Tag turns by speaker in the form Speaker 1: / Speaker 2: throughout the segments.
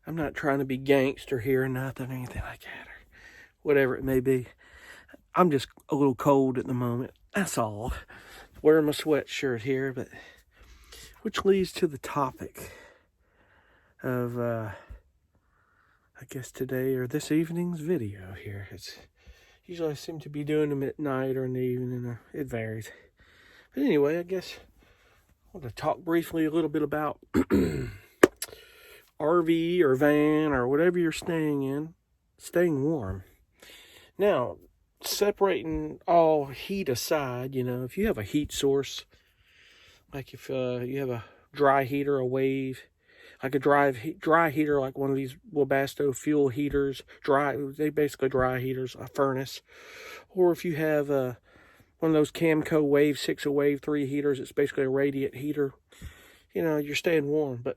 Speaker 1: I'm not trying to be gangster here or nothing, anything like that, or whatever it may be. I'm just a little cold at the moment. That's all. Wearing my sweatshirt here, but which leads to the topic of, I guess today or this evening's video here. Usually I seem to be doing them at night or in the evening, or it varies. But anyway, I guess I want to talk briefly a little bit about RV or van or whatever you're staying in, staying warm. Now, separating all heat aside, if you have a heat source, like if you have a dry heater, a wave, like a dry heater, like one of these Webasto fuel heaters, they basically dry heaters, a furnace, or if you have one of those Camco Wave 6 or Wave 3 heaters, it's basically a radiant heater, you're staying warm. But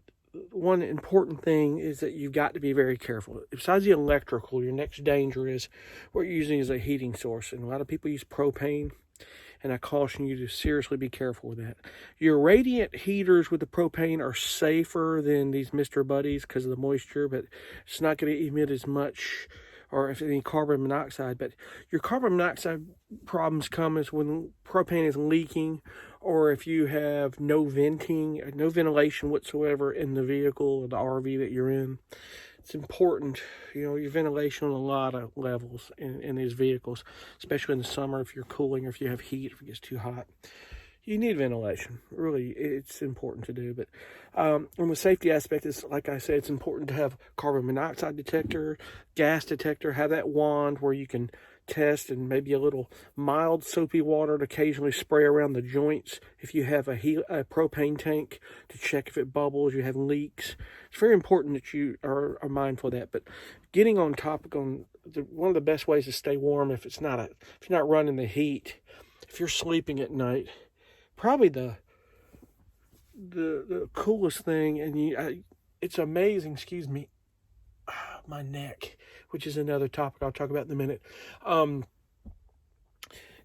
Speaker 1: one important thing is that you've got to be very careful. Besides the electrical, your next danger is what you're using as a heating source. And a lot of people use propane, and I caution you to seriously be careful with that. Your radiant heaters with the propane are safer than these Mr. Buddies because of the moisture, but it's not going to emit as much or if any carbon monoxide. But your carbon monoxide problems come as when propane is leaking, or if you have no ventilation whatsoever in the vehicle or the RV that you're in. It's important, your ventilation on a lot of levels in these vehicles, especially in the summer if you're cooling or if you have heat, if it gets too hot. You need ventilation. Really, it's important to do. But from a safety aspect, it's like I said, it's important to have carbon monoxide detector, gas detector, have that wand where you can test, and maybe a little mild soapy water to occasionally spray around the joints if you have a propane tank to check if it bubbles, you have leaks. It's very important that you are mindful of that. But getting on topic on one of the best ways to stay warm if you're not running the heat, if you're sleeping at night, probably the coolest thing, and it's amazing, my neck, which is another topic I'll talk about in a minute,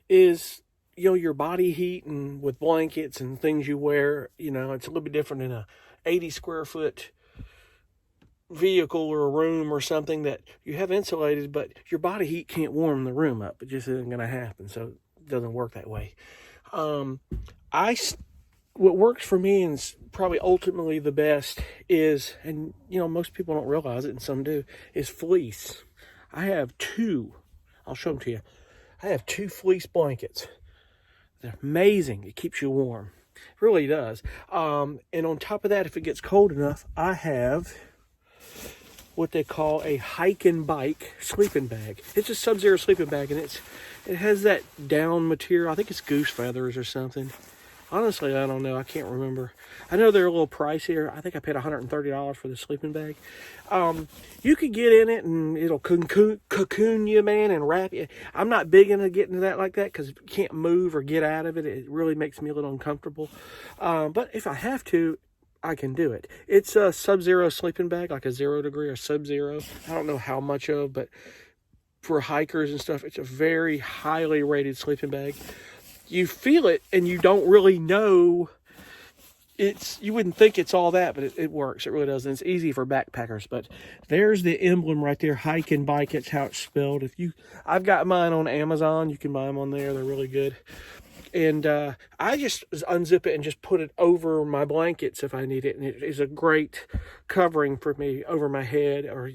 Speaker 1: is, your body heat, and with blankets and things you wear, it's a little bit different in a 80 square foot vehicle or a room or something that you have insulated, but your body heat can't warm the room up. It just isn't going to happen. So it doesn't work that way. What works for me and is probably ultimately the best is, and most people don't realize it and some do, is fleece. I have two. I'll show them to you. I have 2 fleece blankets. They're amazing. It keeps you warm. It really does. And on top of that, if it gets cold enough, I have what they call a hike and bike sleeping bag. It's a Sub-Zero sleeping bag, and it has that down material. I think it's goose feathers or something. Honestly, I don't know. I can't remember. I know they're a little pricier. I think I paid $130 for the sleeping bag. You could get in it and it'll cocoon you, man, and wrap you. I'm not big into getting that like that because you can't move or get out of it. It really makes me a little uncomfortable. But if I have to, I can do it. It's a Sub-Zero sleeping bag, like a 0 degree or Sub-Zero. I don't know how much of, but for hikers and stuff, it's a very highly rated sleeping bag. You feel it and you don't really know you wouldn't think it's all that, but it works. It really does. And it's easy for backpackers. But there's the emblem right there, hike and bike. It's how it's spelled. I've got mine on Amazon. You can buy them on there. They're really good. And I just unzip it and just put it over my blankets if I need it. And it is a great covering for me over my head, or,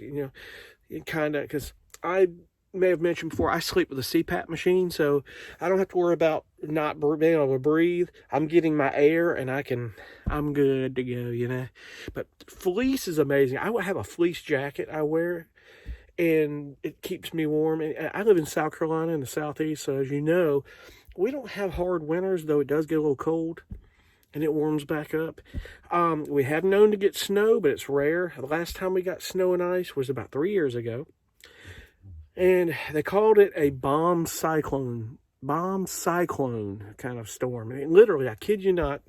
Speaker 1: kind of, because I may have mentioned before, I sleep with a CPAP machine, so I don't have to worry about not being able to breathe. I'm getting my air, and I'm good to go, But fleece is amazing. I have a fleece jacket I wear, and it keeps me warm. And I live in South Carolina in the Southeast, so as you know, we don't have hard winters, though it does get a little cold, and it warms back up. We have known to get snow, but it's rare. The last time we got snow and ice was about 3 years ago. And they called it a bomb cyclone kind of storm. And literally, I kid you not,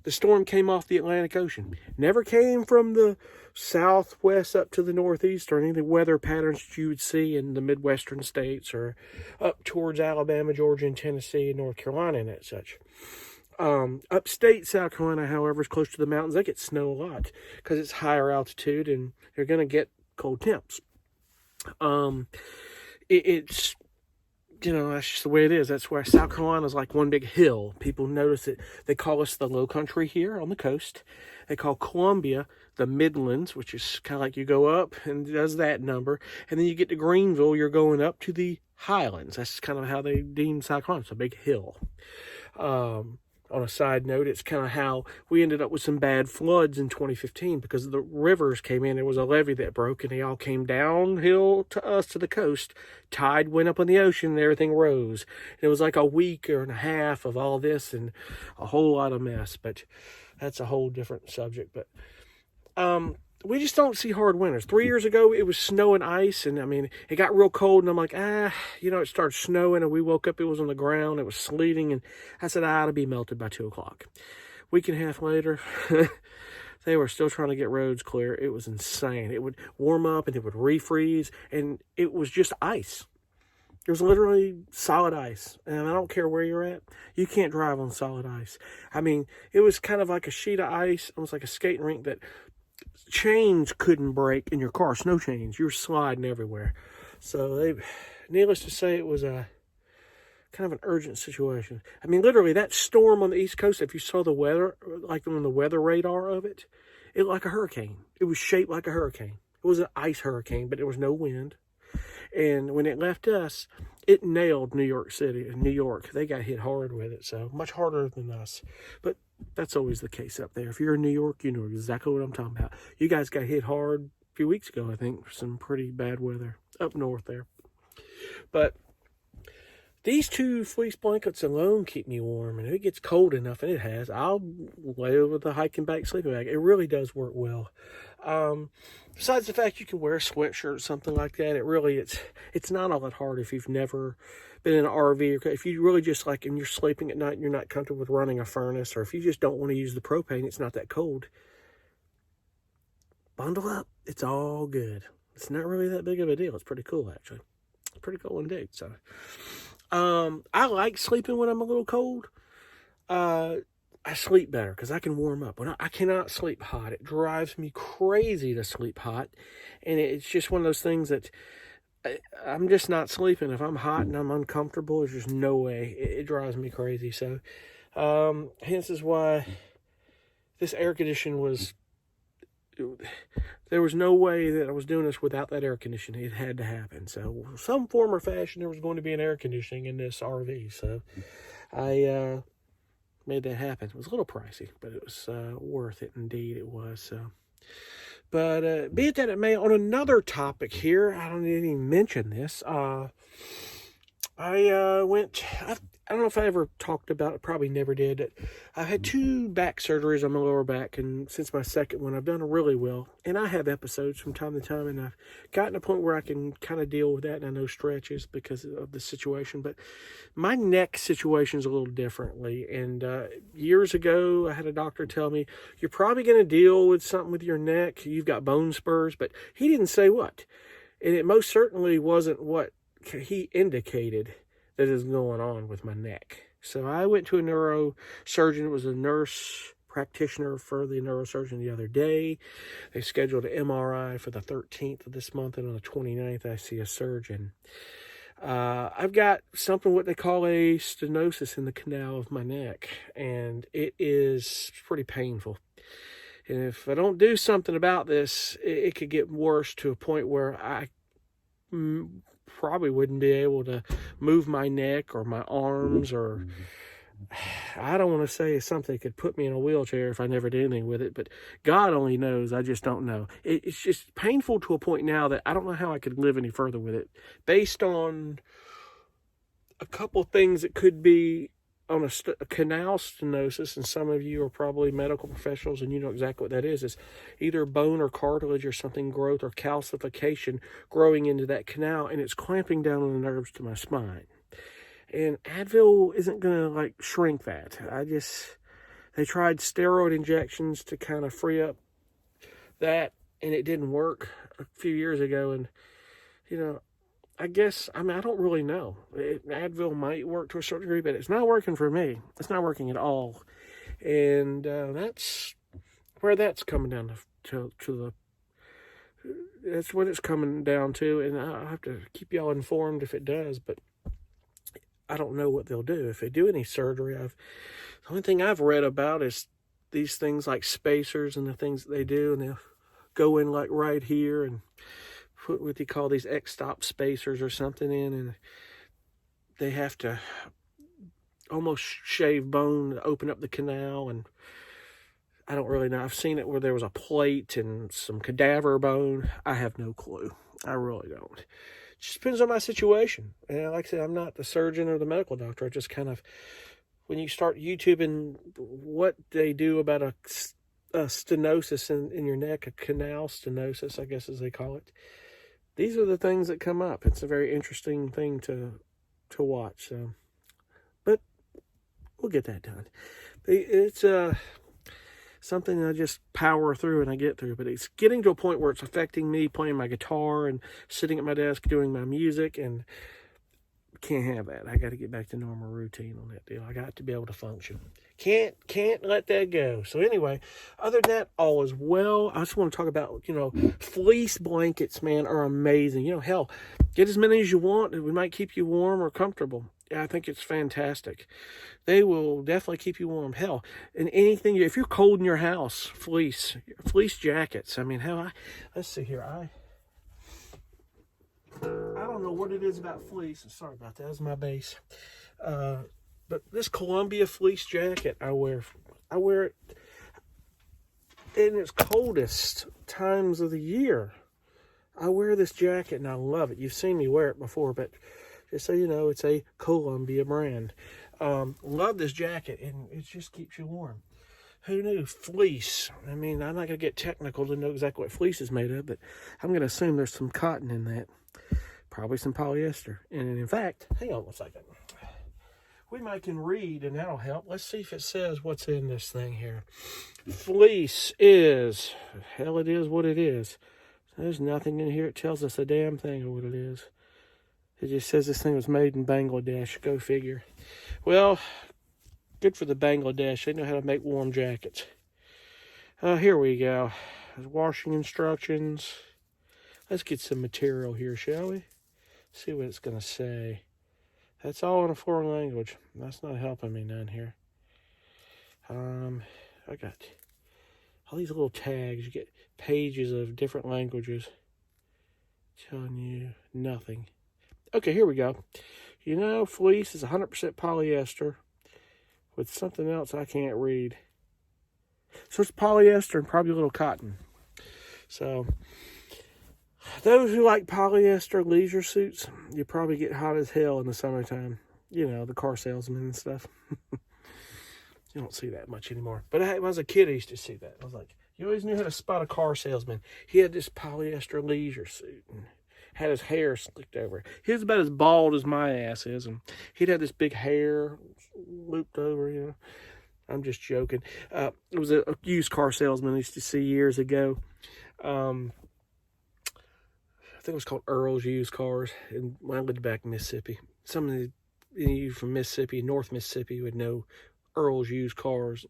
Speaker 1: the storm came off the Atlantic Ocean. Never came from the southwest up to the northeast or any of the weather patterns that you would see in the Midwestern states or up towards Alabama, Georgia, and Tennessee, and North Carolina and that such. Upstate South Carolina, however, is close to the mountains. They get snow a lot because it's higher altitude and you're going to get cold temps. It's, that's just the way it is. That's why South Carolina is like one big hill. People notice it. They call us the low country here on the coast. They call Columbia the Midlands, which is kind of like you go up and does that number. And then you get to Greenville, you're going up to the Highlands. That's kind of how they deem South Carolina. It's a big hill. On a side note, it's kind of how we ended up with some bad floods in 2015 because the rivers came in. There was a levee that broke and they all came downhill to us to the coast. Tide went up on the ocean and everything rose. And it was like a week and a half of all this and a whole lot of mess. But that's a whole different subject. But we just don't see hard winters. 3 years ago, it was snow and ice, and it got real cold, and I'm like, it started snowing, and we woke up, it was on the ground, it was sleeting, and I said, I ought to be melted by 2 o'clock. Week and a half later, they were still trying to get roads clear. It was insane. It would warm up, and it would refreeze, and it was just ice. It was literally solid ice, and I don't care where you're at, you can't drive on solid ice. It was kind of like a sheet of ice, almost like a skating rink that chains couldn't break in your car, snow chains. You were sliding everywhere. So needless to say, it was a kind of an urgent situation. Literally that storm on the East Coast, if you saw the weather, like on the weather radar of it, it looked like a hurricane. It was shaped like a hurricane. It was an ice hurricane, but there was no wind. And when it left us, it nailed New York City and New York. They got hit hard with it, so much harder than us. But that's always the case up there. If you're in New York, you know exactly what I'm talking about. You guys got hit hard a few weeks ago, I think, for some pretty bad weather up north there. But these 2 fleece blankets alone keep me warm, and if it gets cold enough, and it has, I'll lay over the hiking bag, sleeping bag. It really does work well. Besides the fact you can wear a sweatshirt or something like that, it's not all that hard if you've never been in an RV, or if you really just and you're sleeping at night and you're not comfortable with running a furnace, or if you just don't want to use the propane, it's not that cold. Bundle up. It's all good. It's not really that big of a deal. It's pretty cool, actually. It's pretty cool indeed. So, I like sleeping when I'm a little cold. I sleep better because I can warm up. When I cannot sleep hot. It drives me crazy to sleep hot. And it's just one of those things that I'm just not sleeping. If I'm hot and I'm uncomfortable, there's just no way. It drives me crazy. So, hence is why this air conditioning there was no way that I was doing this without that air conditioning. It had to happen. So, some form or fashion, there was going to be an air conditioning in this RV. So, I made that happen. It was a little pricey, but it was worth it. Indeed, it was. So. But be it that it may, on another topic here, I don't even mention this. I don't know if I ever talked about it, probably never did. I've had 2 back surgeries on my lower back, and since my second one, I've done really well. And I have episodes from time to time, and I've gotten to a point where I can kind of deal with that, and I know stretches because of the situation. But my neck situation is a little differently. And years ago, I had a doctor tell me, you're probably going to deal with something with your neck. You've got bone spurs, but he didn't say what. And it most certainly wasn't what he indicated that is going on with my neck. So I went to a neurosurgeon. It was a nurse practitioner for the neurosurgeon the other day. They scheduled an MRI for the 13th of this month, and on the 29th, I see a surgeon. I've got something what they call a stenosis in the canal of my neck, and it is pretty painful. And if I don't do something about this, it could get worse to a point where I probably wouldn't be able to move my neck or my arms, or I don't want to say it's something that could put me in a wheelchair if I never did anything with it, but God only knows. I just don't know. It's just painful to a point now that I don't know how I could live any further with it, based on a couple things that could be on a canal stenosis, and some of you are probably medical professionals and you know exactly what that is. It's either bone or cartilage or something growth or calcification growing into that canal, and it's clamping down on the nerves to my spine. And Advil isn't going to shrink that. They tried steroid injections to kind of free up that, and it didn't work a few years ago. And, I guess, I mean, I don't really know. Advil might work to a certain degree, but it's not working for me. It's not working at all. And that's where that's coming down to that's what it's coming down to. And I'll have to keep y'all informed if it does, but I don't know what they'll do. If they do any surgery, the only thing I've read about is these things like spacers and the things that they do, and they'll go in like right here and put what they call these X-stop spacers or something in, and they have to almost shave bone to open up the canal. And I don't really know. I've seen it where there was a plate and some cadaver bone. I have no clue. I really don't. It just depends on my situation. And like I said, I'm not the surgeon or the medical doctor. I just kind of, when you start YouTubing what they do about a stenosis in your neck, a canal stenosis, I guess as they call it, these are the things that come up. It's a very interesting thing to watch. So, but we'll get that done. It's something I just power through and I get through. But it's getting to a point where it's affecting me playing my guitar and sitting at my desk doing my music, and can't have that. I got to get back to normal routine on that deal. I got to be able to function. Can't let that go. So anyway, other than that, all is well. I just want to talk about, fleece blankets, man, are amazing. Hell, get as many as you want. We might keep you warm or comfortable. I think it's fantastic. They will definitely keep you warm. Hell, and anything, if you're cold in your house, fleece jackets. I mean, hell, let's see here. I don't know what it is about fleece. Sorry about that. That's my bass. But this Columbia fleece jacket I wear it in its coldest times of the year. I wear this jacket and I love it. You've seen me wear it before, but just so you know, it's a Columbia brand. Love this jacket, and it just keeps you warm. Who knew? Fleece. I mean, I'm not going to get technical to know exactly what fleece is made of, but I'm going to assume there's some cotton in that. Probably some polyester. And in fact, hang on one second. We might can read, and that'll help. Let's see if it says what's in this thing here. Fleece is, hell, it is what it is. There's nothing in here. It tells us a damn thing of what it is. It just says this thing was made in Bangladesh. Go figure. Well, good for the Bangladesh. They know how to make warm jackets. Here we go. There's washing instructions. Let's get some material here, shall we? See what it's going to say. That's all in a foreign language. That's not helping me none here. I got all these little tags. You get pages of different languages telling you nothing. Okay, here we go. Fleece is 100% polyester with something else I can't read. So it's polyester and probably a little cotton. So those who like polyester leisure suits, you probably get hot as hell in the summertime. The car salesman and stuff. You don't see that much anymore. But when I was a kid, I used to see that. I was like, you always knew how to spot a car salesman. He had this polyester leisure suit and had his hair slicked over. He was about as bald as my ass is, and he'd have this big hair looped over, I'm just joking. It was a used car salesman I used to see years ago. I think it was called Earl's Used Cars, and when I lived back in Mississippi. Some of you from Mississippi, North Mississippi, would know Earl's Used Cars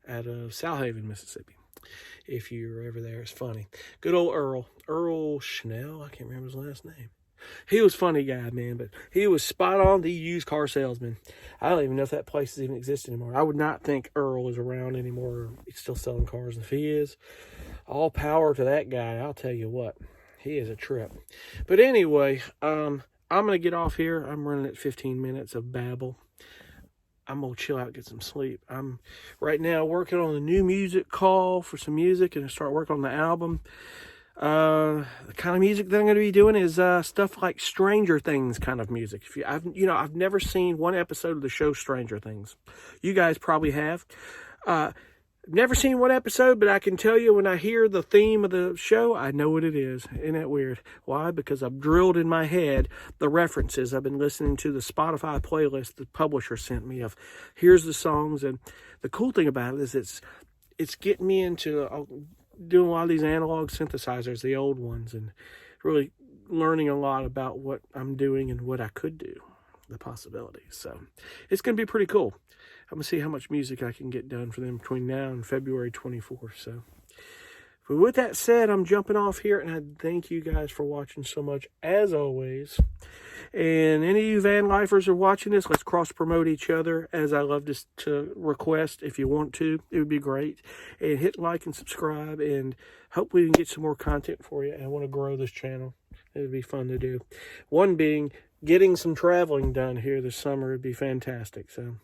Speaker 1: out of Southaven, Mississippi. If you're ever there, it's funny. Good old Earl Schnell. I can't remember his last name. He was a funny guy, man, but he was spot on, the used car salesman. I don't even know if that place even exists anymore. I would not think Earl is around anymore. He's still selling cars. And if he is, all power to that guy. I'll tell you what, he is a trip. But anyway, I'm going to get off here. I'm running at 15 minutes of babble. I'm going to chill out and get some sleep. I'm right now working on a new music call for some music and start working on the album. The kind of music that I'm going to be doing is stuff like Stranger Things kind of music. I've never seen one episode of the show Stranger Things. You guys probably have. Never seen one episode, but I can tell you when I hear the theme of the show, I know what it is. Isn't that weird? Why? Because I've drilled in my head the references. I've been listening to the Spotify playlist the publisher sent me of here's the songs. And the cool thing about it is it's getting me into doing a lot of these analog synthesizers, the old ones, and really learning a lot about what I'm doing and what I could do, the possibilities. So it's going to be pretty cool. I'm going to see how much music I can get done for them between now and February 24th. So, but with that said, I'm jumping off here, and I thank you guys for watching so much, as always. And any of you van lifers are watching this, let's cross-promote each other, as I love to request. If you want to, it would be great. And hit like and subscribe, and hopefully we can get some more content for you. And I want to grow this channel. It would be fun to do. One being, getting some traveling done here this summer would be fantastic. So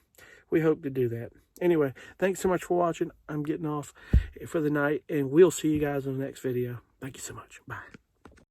Speaker 1: we hope to do that. Anyway, thanks so much for watching. I'm getting off for the night, and we'll see you guys in the next video. Thank you so much. Bye.